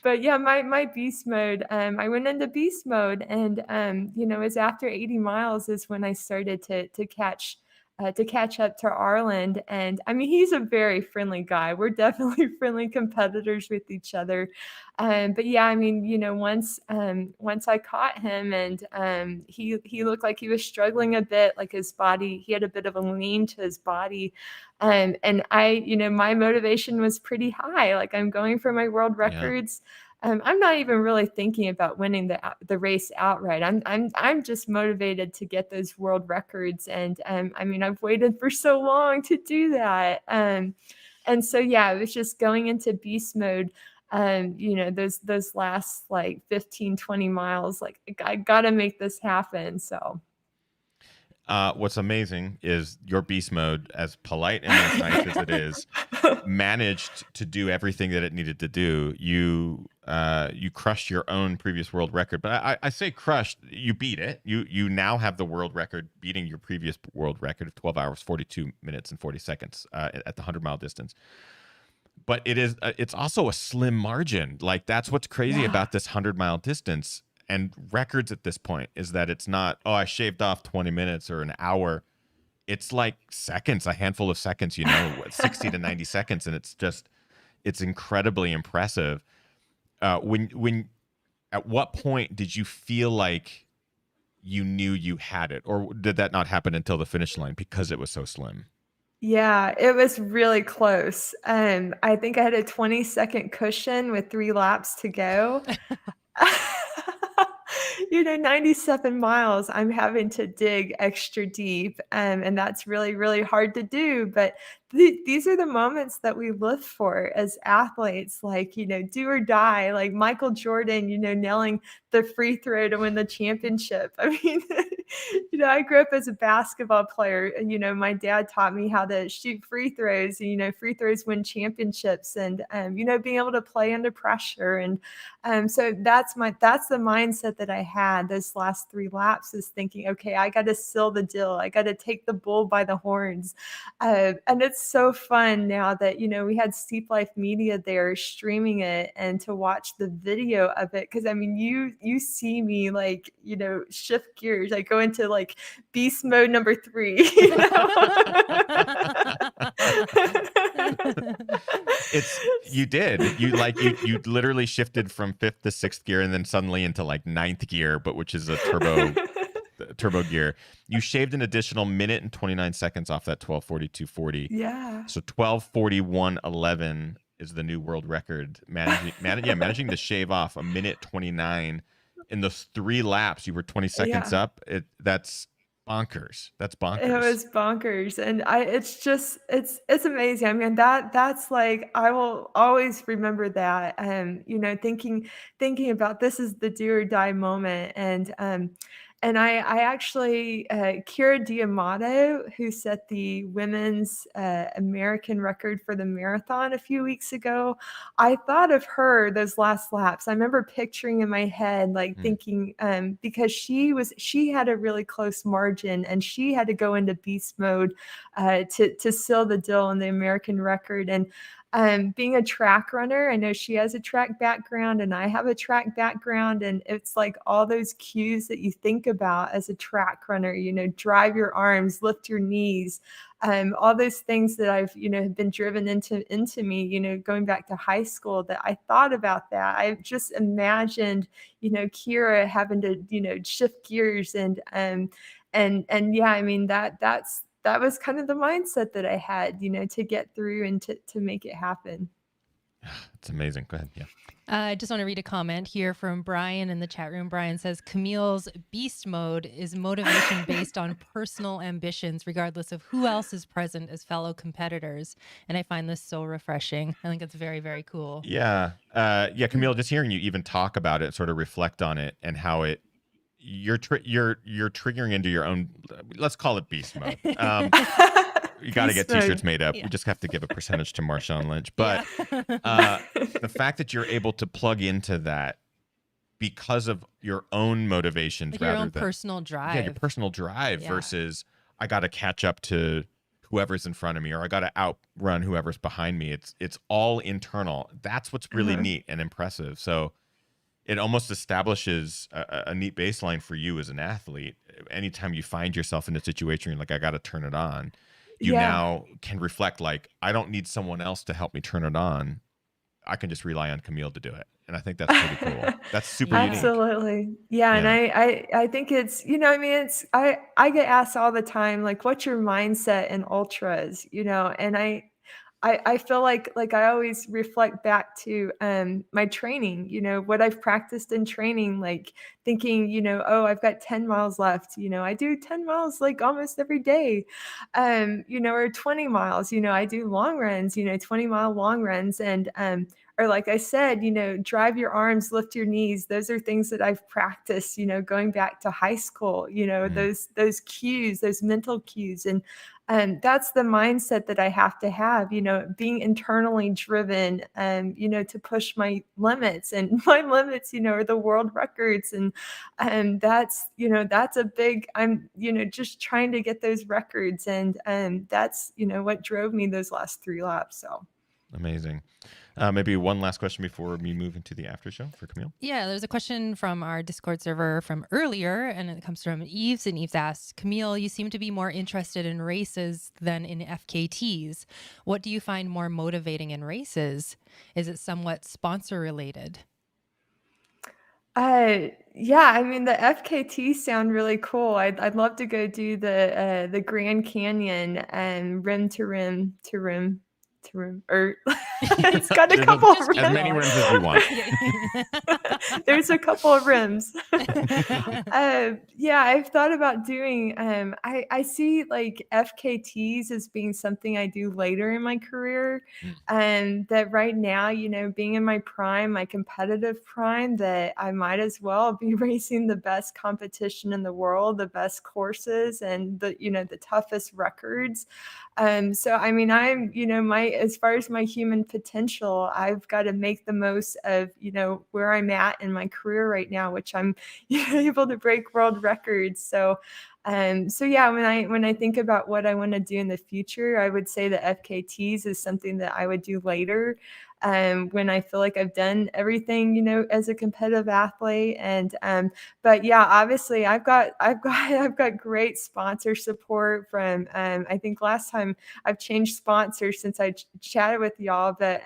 But yeah, my beast mode, I went into beast mode, and it's after 80 miles is when I started to catch up to Arland. And I mean, he's a very friendly guy. We're definitely friendly competitors with each other. But yeah, I mean, once I caught him, and he looked like he was struggling a bit, like his body, he had a bit of a lean to his body. And my motivation was pretty high. Like, I'm going for my world records. I'm not even really thinking about winning the race outright. I'm just motivated to get those world records, and I mean, I've waited for so long to do that. And so yeah, it was just going into beast mode. You know, those last like 15, 20 miles, like I gotta make this happen. So What's amazing is your beast mode, as polite and as nice as it is, managed to do everything that it needed to do. You crushed your own previous world record, but I say crushed. You beat it. You now have the world record, beating your previous world record of 12 hours, 42 minutes, and 40 seconds at the 100-mile distance. But it's also a slim margin. Like, that's what's crazy about this 100-mile distance and records at this point, is that it's not, oh, I shaved off 20 minutes or an hour. It's like seconds, a handful of seconds, 60 to 90 seconds. And it's incredibly impressive. At what point did you feel like you knew you had it? Or did that not happen until the finish line because it was so slim? Yeah, it was really close. I think I had a 20-second cushion with 3 laps to go. 97 miles, I'm having to dig extra deep, and that's really, really hard to do. But these are the moments that we live for as athletes, like, do or die, like Michael Jordan, nailing the free throw to win the championship. I mean, I grew up as a basketball player, and, my dad taught me how to shoot free throws, and, free throws win championships, and, being able to play under pressure. And so that's the mindset that I had those last 3 laps, is thinking, okay, I got to seal the deal. I got to take the bull by the horns. And it's so fun now that, we had Steep Life Media there streaming it, and to watch the video of it. Cause I mean, you see me like, shift gears. I go into like beast mode number 3, You literally shifted from 5th to 6th gear, and then suddenly into like 9th gear, but which is a turbo gear. You shaved an additional minute and 29 seconds off that 12:42.40. Yeah. So 12:41.11 is the new world record. Managing to shave off a minute 29 in those 3 laps. You were 20 seconds up. That's bonkers. That's bonkers. It was bonkers. And it's amazing. I mean, that's like, I will always remember that. Thinking about, this is the do or die moment. And I actually, Kira Diamato, who set the women's American record for the marathon a few weeks ago, I thought of her those last laps. I remember picturing in my head, like thinking, because she had a really close margin, and she had to go into beast mode to seal the deal on the American record. And being a track runner, I know she has a track background and I have a track background, and it's like all those cues that you think about as a track runner, drive your arms, lift your knees, all those things that I've, have been driven into me, going back to high school, that I thought about that. I just imagined, Kira having to, shift gears, and yeah, I mean, that was kind of the mindset that I had, to get through and to make it happen. It's amazing. Go ahead. Yeah. I just want to read a comment here from Brian in the chat room. Brian says, Camille's beast mode is motivation based on personal ambitions, regardless of who else is present as fellow competitors. And I find this so refreshing. I think it's very, very cool. Yeah. Camille, just hearing you even talk about it, sort of reflect on it, and how you're triggering into your own, let's call it beast mode. You got to get t-shirts made up. Yeah. We just have to give a percentage to Marshawn Lynch. But the fact that you're able to plug into that because of your own motivations, like rather your own than personal drive. Yeah, your personal drive versus I got to catch up to whoever's in front of me, or I got to outrun whoever's behind me. It's all internal. That's what's really neat and impressive. So it almost establishes a neat baseline for you as an athlete. Anytime you find yourself in a situation, you're like, I got to turn it on. You now can reflect, like, I don't need someone else to help me turn it on. I can just rely on Camille to do it. And I think that's pretty cool. That's super unique. Absolutely. Yeah. And I think it's, I get asked all the time, like, what's your mindset in ultras, and I feel like I always reflect back to my training, what I've practiced in training, like thinking, oh, I've got 10 miles left. I do 10 miles like almost every day, or 20 miles, I do long runs, 20-mile long runs. And, or like I said, drive your arms, lift your knees. Those are things that I've practiced, going back to high school, those cues, those mental cues. And that's the mindset that I have to have, being internally driven, to push my limits, and my limits, are the world records. And that's a big, I'm, just trying to get those records. And that's, what drove me those last 3 laps. So amazing. Maybe one last question before we move into the after show for Camille. Yeah, there's a question from our Discord server from earlier, and it comes from Eves. And Eves asks, Camille, you seem to be more interested in races than in FKTs. What do you find more motivating in races? Is it somewhat sponsor related? Yeah, I mean, the FKT sound really cool. I'd love to go do the Grand Canyon and rim to rim to rim to rim, or it's got a couple of rims. As many rims as you want. There's a couple of rims. Yeah, I've thought about doing. I see like FKTs as being something I do later in my career, and that right now, being in my prime, my competitive prime, that I might as well be racing the best competition in the world, the best courses, and the toughest records. So I mean, I'm, as far as my human potential, I've got to make the most of, where I'm at in my career right now, which I'm able to break world records. So yeah, when I think about what I want to do in the future, I would say that FKTs is something that I would do later. When I feel like I've done everything, as a competitive athlete. And but yeah, obviously I've got great sponsor support from I think last time I've changed sponsors since I chatted with y'all, but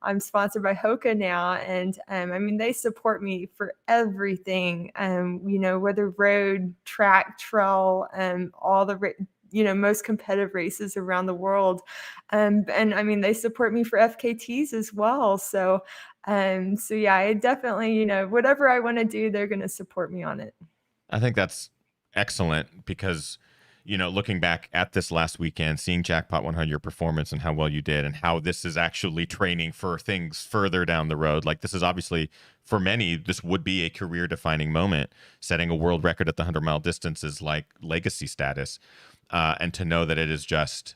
I'm sponsored by Hoka now, and I mean, they support me for everything, whether road, track, trail, all the most competitive races around the world. And I mean, they support me for FKTs as well. So yeah, I definitely, whatever I want to do, they're going to support me on it. I think that's excellent because, looking back at this last weekend, seeing Jackpot 100, your performance and how well you did, and how this is actually training for things further down the road. Like, this is obviously, for many, this would be a career defining moment. Setting a world record at the 100-mile distance is like legacy status. And to know that it is just,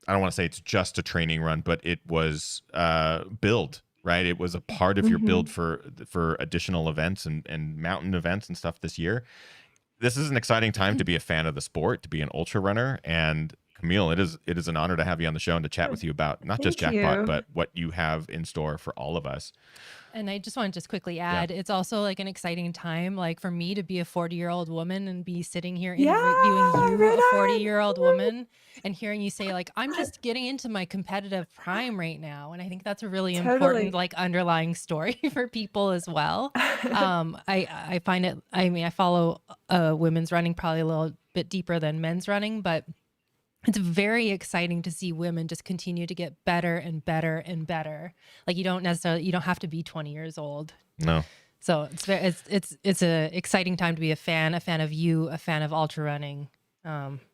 I don't want to say it's just a training run, but it was build, right? It was a part of your build for additional events and mountain events and stuff this year. This is an exciting time to be a fan of the sport, to be an ultra runner. And Camille, it is an honor to have you on the show and to chat with you about not just Jackpot, but what you have in store for all of us. And I just want to quickly add, it's also like an exciting time, like for me to be a 40-year-old woman and be sitting here interviewing you, a 40-year-old woman, and hearing you say like, I'm just getting into my competitive prime right now. And I think that's a really important, like, underlying story for people as well. I find it, I mean, I follow women's running probably a little bit deeper than men's running, but it's very exciting to see women just continue to get better and better and better. Like, you don't have to be 20 years old. No. So it's a exciting time to be a fan of you, a fan of ultra running.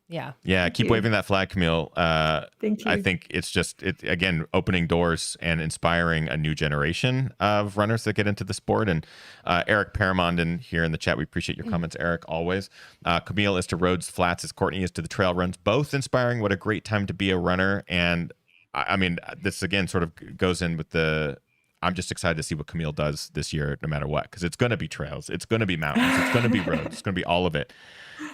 Yeah. Keep waving that flag, Camille. Thank you. I think it's just, again, opening doors and inspiring a new generation of runners that get into the sport. And Eric Paramondon here in the chat, we appreciate your comments, Eric, always. Camille is to roads, flats, as Courtney is to the trail runs, both inspiring. What a great time to be a runner. And I mean, this again sort of goes in with I'm just excited to see what Camille does this year, no matter what, because it's going to be trails, it's going to be mountains, it's going to be roads, it's going to be all of it.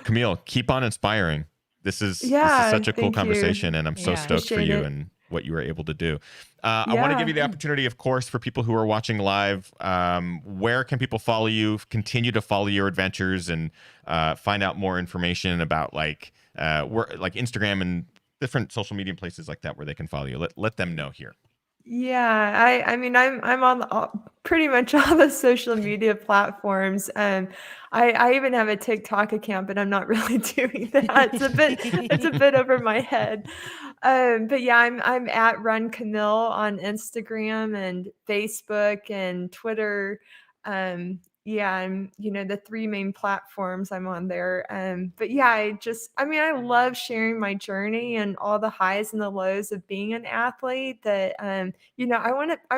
Camille, keep on inspiring. This is such a cool conversation, and I'm so stoked for you and what you were able to do. I want to give you the opportunity, of course, for people who are watching live. Where can people follow you, continue to follow your adventures, and find out more information about like Instagram and different social media places like that where they can follow you? Let them know here. Yeah, I mean, I'm on pretty much all the social media platforms. I even have a TikTok account, but I'm not really doing that. It's a bit over my head. But yeah, I'm at Run Camille on Instagram and Facebook and Twitter. Yeah, I'm, the three main platforms I'm on there. But yeah, I mean, I love sharing my journey and all the highs and the lows of being an athlete. That I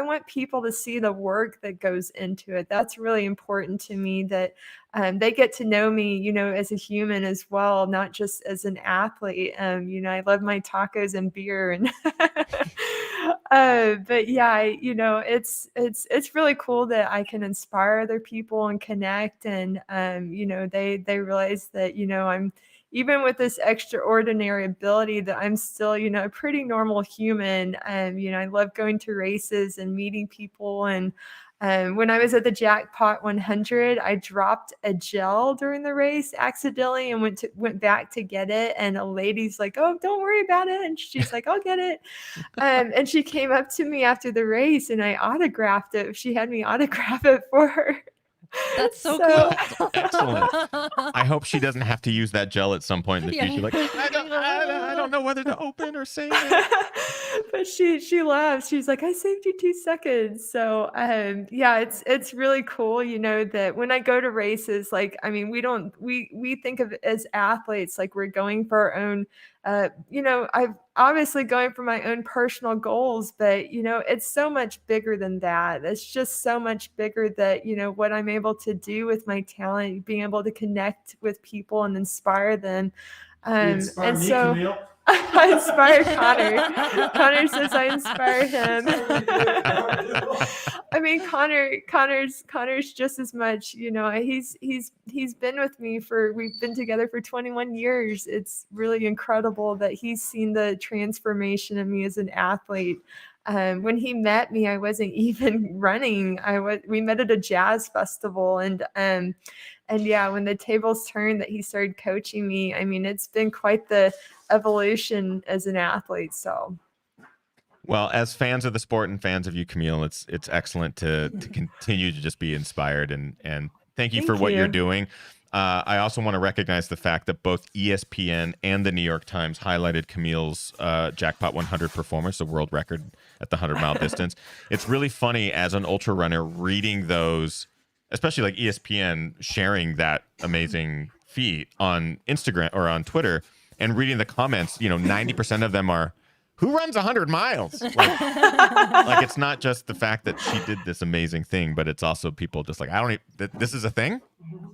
want people to see the work that goes into it. That's really important to me, that they get to know me, as a human as well, not just as an athlete. I love my tacos and beer, and but yeah, it's really cool that I can inspire other people and connect, and they realize that I'm, even with this extraordinary ability, that I'm still, a pretty normal human. I love going to races and meeting people. And when I was at the Jackpot 100, I dropped a gel during the race accidentally and went back to get it. And a lady's like, "Oh, don't worry about it." And she's like, "I'll get it." And she came up to me after the race, and I autographed it. She had me autograph it for her. That's so cool. Excellent. I hope she doesn't have to use that gel at some point in the future. Like, I don't know whether to open or save it. But she laughs. She's like, "I saved you 2 seconds." So yeah, it's really cool, that when I go to races, like, I mean, we think of it as athletes, like we're going for our own, I've obviously going for my own personal goals, but it's so much bigger than that. It's just so much bigger that, what I'm able to do with my talent, being able to connect with people and inspire them. You inspire And me, so Camille. I inspire Connor. Connor says I inspire him. I mean, Connor's just as much, he's been with me we've been together for 21 years. It's really incredible that he's seen the transformation of me as an athlete. When he met me, I wasn't even running. We met at a jazz festival, and yeah, when the tables turned that he started coaching me, I mean, it's been quite the evolution as an athlete. So, well, as fans of the sport and fans of you, Camille, it's excellent to continue to just be inspired, and thank you for what you're doing. I also want to recognize the fact that both ESPN and the New York Times highlighted Camille's Jackpot 100 performance, the world record at the 100-mile distance. It's really funny as an ultra runner reading those, especially like ESPN sharing that amazing feat on Instagram or on Twitter, and reading the comments. 90% of them are, "Who runs 100 miles?" Like it's not just the fact that she did this amazing thing, but it's also people just like, this is a thing.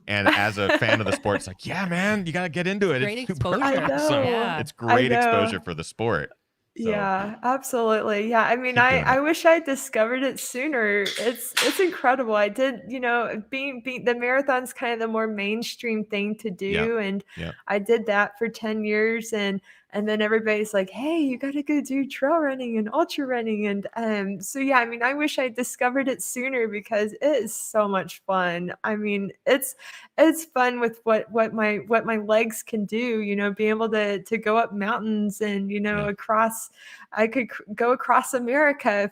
And as a fan of the sport, it's like, yeah, man, you got to get into it. Great It's super exposure. awesome. Yeah. It's great exposure for the sport. So, yeah, absolutely. Yeah, I mean, I wish I discovered it sooner. It's incredible. I did, being the marathon's kind of the more mainstream thing to do, and I did that for 10 years, and then everybody's like, "Hey, you got to go do trail running and ultra running." And so yeah, I mean, I wish I discovered it sooner, because it is so much fun. I mean, it's fun with what my legs can do, being able to go up mountains and, across, I could go across America,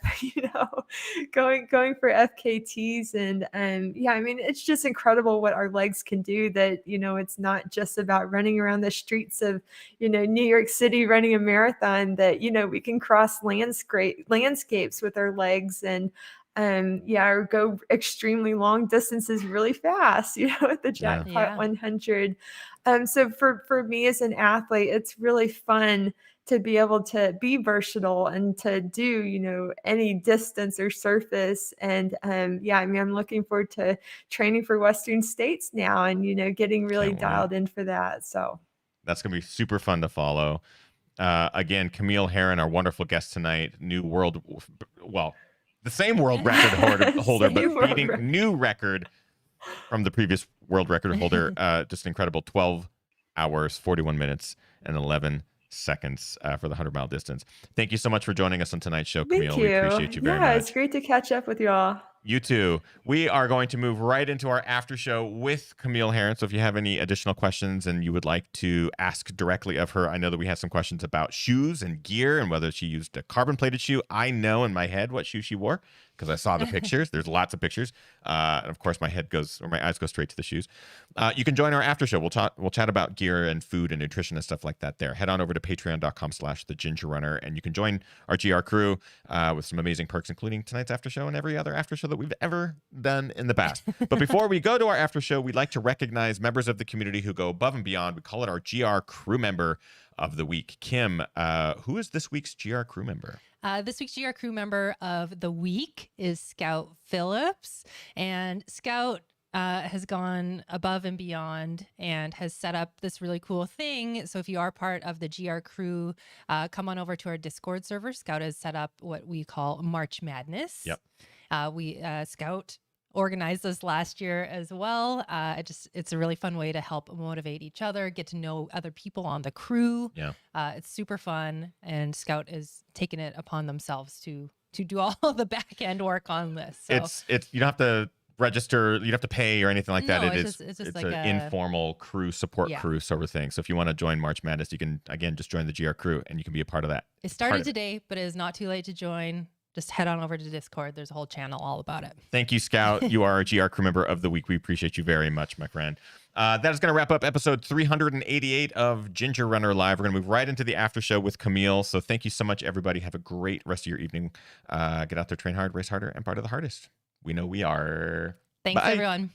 going for FKTs, and yeah, I mean, it's just incredible what our legs can do, that, it's not just about running around the streets of, New York City running a marathon, that, we can cross landscapes with our legs, and or go extremely long distances really fast, at the Jackpot 100. So for me as an athlete, it's really fun to be able to be versatile and to do, any distance or surface. And yeah, I mean, I'm looking forward to training for Western States now, and, getting really dialed in for that. So that's going to be super fun to follow. Again, Camille Herron, our wonderful guest tonight, the same world record holder, but beating new record from the previous world record holder. Just incredible. 12 hours, 41 minutes, and 11 seconds for the 100-mile distance. Thank you so much for joining us on tonight's show, Camille. Thank you. We appreciate you very much. Yeah, it's great to catch up with you all. You too. We are going to move right into our after show with Camille Herron. So if you have any additional questions and you would like to ask directly of her, I know that we have some questions about shoes and gear and whether she used a carbon plated shoe. I know in my head what shoe she wore because I saw the pictures. There's lots of pictures. And of course, my eyes go straight to the shoes. You can join our after show. We'll chat about gear and food and nutrition and stuff like that there. Head on over to patreon.com/thegingerrunner and you can join our GR crew with some amazing perks, including tonight's after show and every other after show that we've ever done in the past. But before we go to our after show, we'd like to recognize members of the community who go above and beyond. We call it our GR crew member of the week. Kim, who is this week's GR crew member? This week's GR crew member of the week is Scout Phillips, and Scout has gone above and beyond and has set up this really cool thing. So if you are part of the GR crew, come on over to our Discord server. Scout has set up what we call March Madness. Yep. Scout organized this last year as well. It's a really fun way to help motivate each other, get to know other people on the crew. Yeah. It's super fun, and Scout is taking it upon themselves to do all the back end work on this. So. It's you don't have to register, you don't have to pay or anything like that. No, It's just like an informal crew support crew sort of thing. So if you want to join March Madness, you can again just join the GR crew and you can be a part of that. It started today, but it is not too late to join. Just head on over to Discord. There's a whole channel all about it. Thank you, Scout. You are our GR crew member of the week. We appreciate you very much, my friend. That is going to wrap up episode 388 of Ginger Runner Live. We're going to move right into the after show with Camille. So thank you so much, everybody. Have a great rest of your evening. Get out there, train hard, race harder, and part of the hardest. We know we are. Thanks, Bye. everyone.